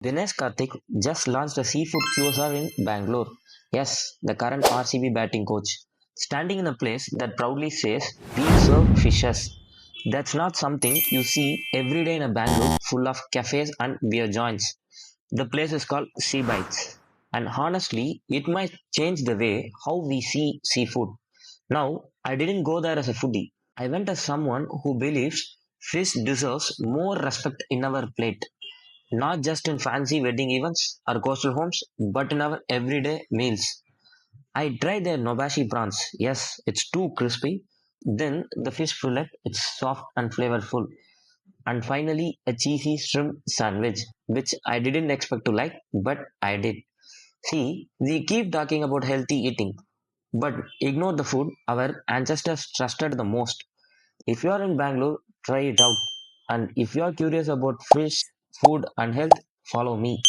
Dinesh Karthik just launched a seafood QSR in Bangalore. Yes, the current RCB batting coach. Standing in a place that proudly says, "We serve fishes." That's not something you see every day in a Bangalore full of cafes and beer joints. The place is called Sea Bites. And honestly, it might change the way how we see seafood. Now, I didn't go there as a foodie. I went as someone who believes fish deserves more respect in our plate. Not just in fancy wedding events or coastal homes, but in our everyday meals. I tried their Nobashi prawns. Yes, it's too crispy. Then the fish fillet, it's soft and flavorful. And finally, a cheesy shrimp sandwich, which I didn't expect to like, but I did. See, we keep talking about healthy eating, but ignore the food our ancestors trusted the most. If you are in Bangalore, try it out. And if you are curious about fish, food, and health, follow me.